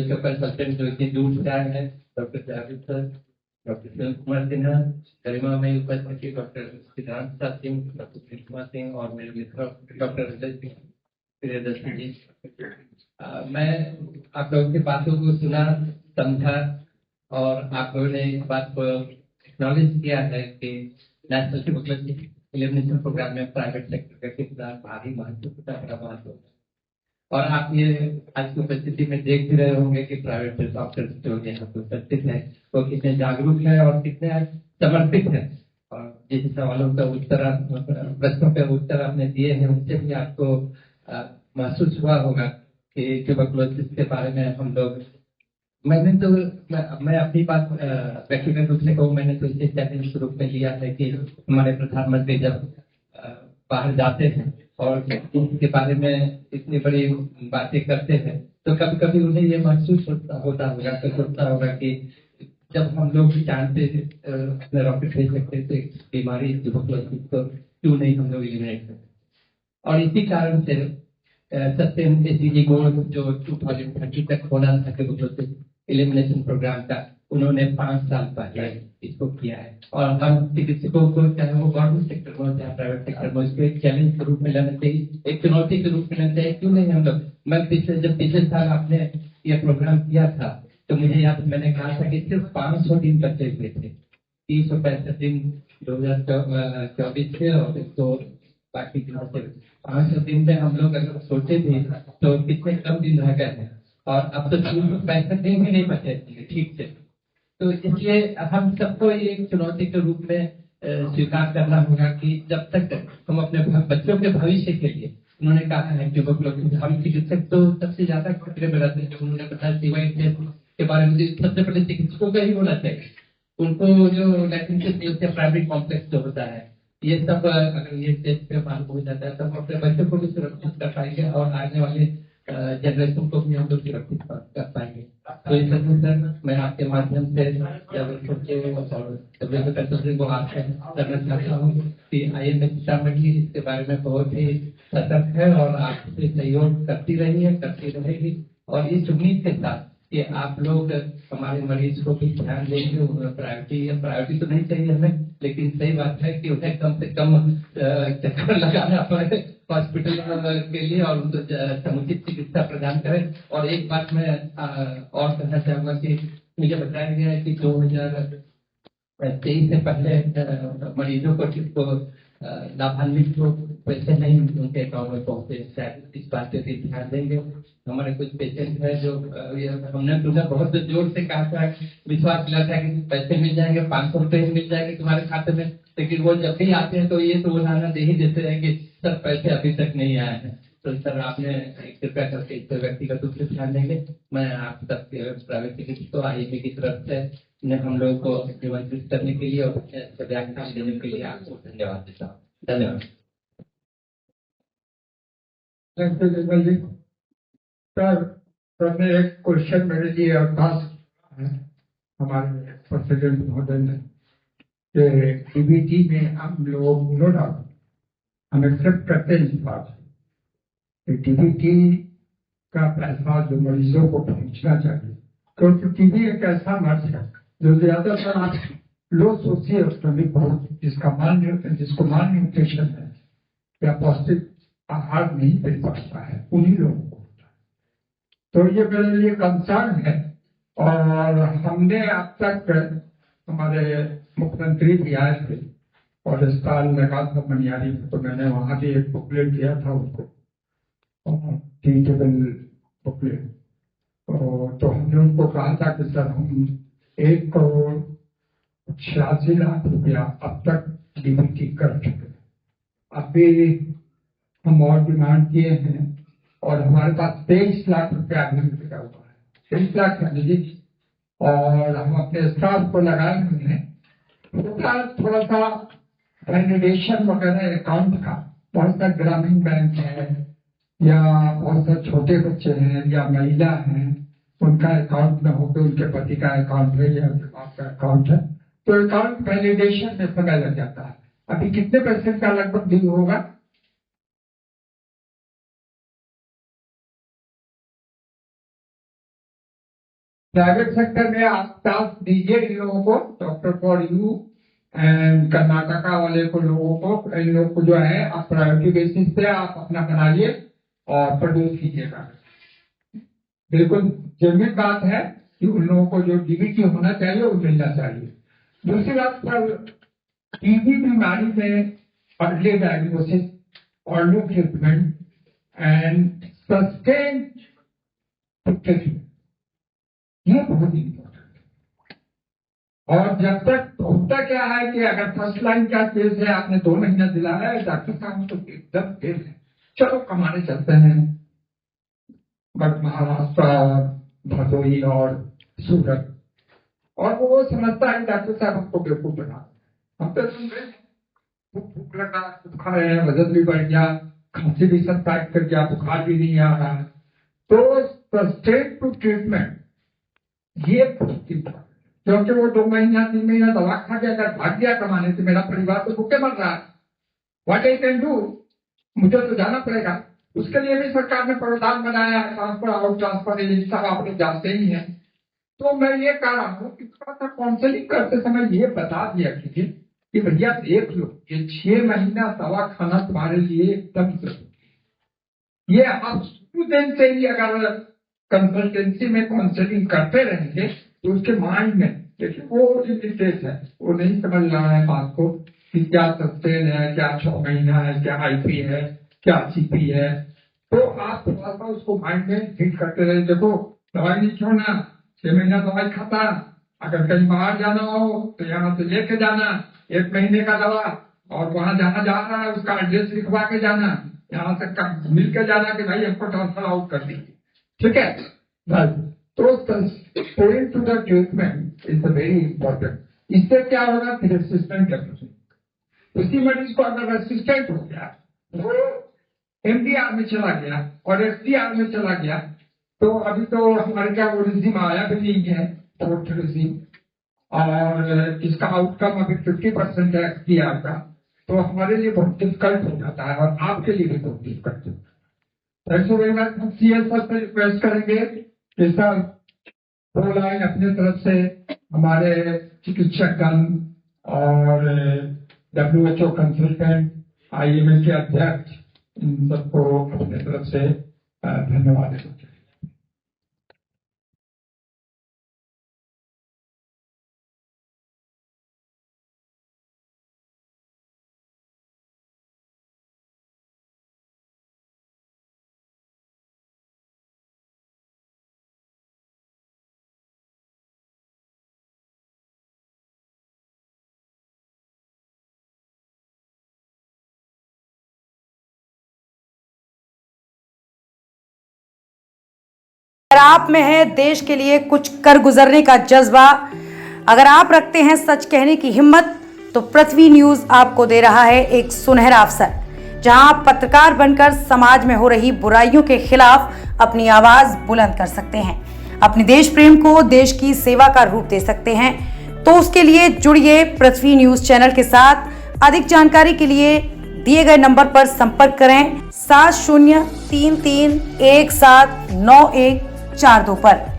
का कंसल्टेंट जो इतनी दूर से आए हैं, doctor Javed sir, doctor Sunil Kumar Sinha, गरिमा में उपस्थित डॉक्टर सिद्धांत साथ सिंह, डॉक्टर सुनील कुमार सिंह और मेरे मित्र डॉक्टर अजय सिंह प्रियदर्शी जी। मैं आप लोगों की बातों को सुना, समझा और आप लोगों ने इस बात को एक्नॉलेज किया है कि नेशनल ट्यूबरकुलोसिस एलिमिनेशन प्रोग्राम में प्राइवेट सेक्टर का कितना भारी महत्व है। और आप ये आज की परिस्थिति में देख भी रहे होंगे कि प्राइवेट डॉक्टर जो यहाँ पे उपस्थित है वो कितने जागरूक है और कितने समर्पित है। और जिन सवालों का उत्तर, प्रश्नों के उत्तर आपने दिए हैं, उनसे भी आपको महसूस हुआ होगा कि ट्यूबरकुलोसिस के बारे में हम लोग, मैं अपनी बात व्यक्तिगत रूप से कहूँ, मैंने तो इसे चैलेंज के रूप में लिया है कि हमारे प्रधानमंत्री जब बाहर जाते हैं और इसके बारे में इतनी बड़ी बातें करते हैं तो कभी कभी उन्हें ये महसूस होता होगा, तो सोचता होगा कि जब हम लोग जानते अपने रॉकेट भेज सकते थे बीमारी ट्यूबरकुलोसिस तो क्यों नहीं हम लोग इलिमिनेट करते। और इसी कारण से सस्टेन एसडीजी गोल जो 2030 तक होना था ट्यूबरकुलोसिस एलिमिनेशन प्रोग्राम का, उन्होंने 5 साल पहले इसको किया है। और हम चिकित्सकों को, चाहे वो गवर्नमेंट सेक्टर में चाहे प्राइवेट सेक्टर में, इसको एक चैलेंज के रूप में लेना चाहिए, एक चुनौती के रूप में लेना चाहिए। क्यों नहीं हम लोग, मैं पिछले साल आपने ये प्रोग्राम किया था तो मुझे याद, मैंने कहा था कि सिर्फ 500 दिन बचे हुए थे, 365 दिन 2024 के और तो बाकी दिनों से 500 दिन में हम लोग अगर सोचे भी तो कितने कम दिन रह गए हैं। और अब तो 365 दिन भी नहीं बचे ठीक से। तो इसलिए हम सबको एक चुनौती के रूप में स्वीकार करना होगा कि जब तक हम अपने बच्चों के भविष्य के लिए, उन्होंने कहा है ट्यूबरकुलोसिस, हम चिकित्सक तो सबसे ज्यादा खतरे में रहते हैं। जो उन्होंने बताया सीवाई के बारे में, सबसे पहले चिकित्सकों का ही होना चाहिए। उनको जो लैटिन प्राइमरी कॉम्प्लेक्स जो होता है, ये सब अगर ये टेस्ट पे मालूम हो जाता है तो हम अपने बच्चों को भी सुरक्षित कर पाएंगे और आने वाले जनरेशन को भी हम लोग सुरक्षित कर पाएंगे। तो इस सर मैं आपके माध्यम से को आपसे करना चाहता हूँ कि IMS सीतामढ़ी इसके बारे में बहुत ही सतर्क है और आपसे सहयोग करती रही है, करती रहेगी। और इस उम्मीद के साथ कि आप लोग हमारे मरीज को भी ध्यान देंगे, प्रायोरिटी तो नहीं चाहिए हमें, लेकिन सही बात है कि उन्हें कम से कम चक्कर लगाना पड़े हॉस्पिटल के लिए और उनको समुचित चिकित्सा प्रदान करें। और एक बात मैं और कहना चाहूंगा कि मुझे बताया गया है कि 2023 से पहले मरीजों को जिसको लाभान्वित को पैसे नहीं उनके अकाउंट में पहुंचे, शायद इस बात पे भी ध्यान देंगे। हमारे कुछ पेशेंट है जो हमने तुम्हें बहुत जोर से कहा था, विश्वास दिला था कि पैसे मिल जाएंगे, 500 रुपए मिल जाएंगे तुम्हारे खाते में, लेकिन वो जब भी आते हैं तो ये तो वो नाना दे ही देते हैं कि सर पैसे अभी तक नहीं आए हैं। तो सर आपने कृपया करके इस व्यक्तिगत रूप से ध्यान देंगे। मैं आप तक प्राइवेट चिकित्सकों IMA की तरफ से हम लोग को निमंत्रित करने के लिए और व्याख्यान देने के लिए आपको धन्यवाद देता हूँ। धन्यवाद। सर एक क्वेश्चन मेरे लिए खास है हमारे प्रेसिडेंट महोदय ने कि DBT में हम लोग नो डाउट हम एक्सेप्ट करते हैं इस बात कि DBT का पैसा जो मरीजों को पहुंचना चाहिए, क्योंकि TB एक ऐसा मर्ज है जो ज्यादातर आप लो सोशियो जिसको माल न्यूट्रिशन है या पौष्टिक आहार नहीं मिल पाता है, उन्हीं लोगों को होता है। तो ये मेरे लिए कंसर्न है। और हमने अब तक हमारे मुख्यमंत्री भी आए थे और इस साल लगा था मनियारी में, तो मैंने वहां भी एक बुकलेट दिया था उनको, टीचेबल बुकलेट। तो हमने उनको कहा था कि सर हम 1,86,00,000 रुपया अब तक DBT कर चुके हैं, अभी हम और डिमांड किए हैं और हमारे पास 23 लाख रुपया अभी लगा हुआ है, 23 लाख है जी। और हम अपने स्टाफ को लगाए हुए हैं, थोड़ा सा वैलिडेशन वगैरह अकाउंट का, बहुत सा ग्रामीण बैंक है या बहुत से छोटे बच्चे हैं या महिला हैं, उनका अकाउंट में होकर उनके पति का अकाउंट है या आपका अकाउंट है, तो अकाउंट वैलिडेशन में समय लग जाता है। अभी कितने % का लगभग ड्यू होगा? प्राइवेट सेक्टर में आप टास्क दीजिए इन लोगों को, doctor for you and Karnataka वाले को, लोगों को, इन लोगों को जो है आप प्रायोरिटी बेसिस पे आप अपना बनाइए और प्रोड्यूस कीजिएगा। बिल्कुल जेन्युइन बात है कि उन लोगों को जो डीबीटी होना चाहिए वो मिलना चाहिए। दूसरी बात पर टीबी बीमारी में early diagnosis, early treatment and sustain treatment, ये बहुत इम्पोर्टेंट है। और जब तक होता क्या है कि अगर फर्स्ट लाइन का केस है, आपने 2 महीना दिलाया है, डॉक्टर साहब तो एकदम फेल है, चलो कमाने चलते हैं, बट महाराष्ट्र, भदोही और सूरत, और वो समझता है डॉक्टर साहब हमको बेवकूफ बना, हम तो सुन रहे हैं, भूख लग रहा, कुछ खा रहे हैं, वजन भी बढ़ गया, खांसी भी सब्सिडाइज कर गया, बुखार भी नहीं आ रहा है, तो सस्टेन टू ट्रीटमेंट ये बहुत इंपॉर्टेंट, क्योंकि वो 2 महीना 3 महीना दवा खा के अगर भाग गया कमाने से, मेरा परिवार तो भूखे मर रहा है, व्हाट आई कैन डू, मुझे तो जाना पड़ेगा। उसके लिए भी सरकार ने प्रावधान बनाया है, ट्रांसफर आउट, ट्रांसफर इन, सब आपने जानते ही हैं। तो मैं ये कह रहा हूँ कि थोड़ा सा काउंसलिंग करते समय ये बता दिया कीजिए कि भैया देख लो, ये 6 महीना दवा खाना तुम्हारे लिए एकदम जरूरी है। ये आप स्टूडेंट से ही अगर कंसल्टेंसी में काउंसलिंग करते रहेंगे तो उसके माइंड में, देखिए वो इलिटरेट है, वो नहीं समझ रहा है बात को कि क्या सस्टेन है, क्या 6 महीना है, क्या आईपी है, क्या सीपी है, तो आप थोड़ा सा उसको माइंड में हिट करते रहे। देखो दवाई नहीं छोड़ना, 6 महीना दवाई खाता, अगर कहीं बाहर जाना हो तो यहाँ से लेके जाना 1 महीने का दवा, और वहां जहाँ जा रहा है उसका एड्रेस लिखवा के जाना, यहाँ से मिल के जाना कि भाई हमको ट्रांसफर आउट कर दीजिए, ठीक है। तो sustain to the treatment is very important. इससे क्या होगा कि रेसिस्टेंट डेवलपमेंट, उसी मरीज को अगर रेसिस्टेंट हो गया, वो एमडीआर में चला गया और एसडीआर में चला गया, तो अभी तो हमारे क्या वो रिजिम आया भी नहीं है, फोर्थ रिजिम, और इसका आउटकम अभी 50% है एसडीआर का, तो हमारे लिए बहुत डिफिकल्ट हो जाता है और आपके लिए भी बहुत डिफिकल्ट होता है। Thank you very much. हम सीएस सर से रिक्वेस्ट करेंगे कि सर 2 लाइन अपने तरफ से हमारे चिकित्सकगण और WHO कंसल्टेंट, IMA के अध्यक्ष, इन सबको अपने तरफ से धन्यवाद देना चाहिए। अगर आप में है देश के लिए कुछ कर गुजरने का जज्बा, अगर आप रखते हैं सच कहने की हिम्मत, तो पृथ्वी न्यूज आपको दे रहा है एक सुनहरा अवसर, जहां आप पत्रकार बनकर समाज में हो रही बुराइयों के खिलाफ अपनी आवाज बुलंद कर सकते हैं, अपने देश प्रेम को देश की सेवा का रूप दे सकते हैं। तो उसके लिए जुड़िए पृथ्वी न्यूज चैनल के साथ। अधिक जानकारी के लिए दिए गए नंबर पर संपर्क करें 7033179142 पर।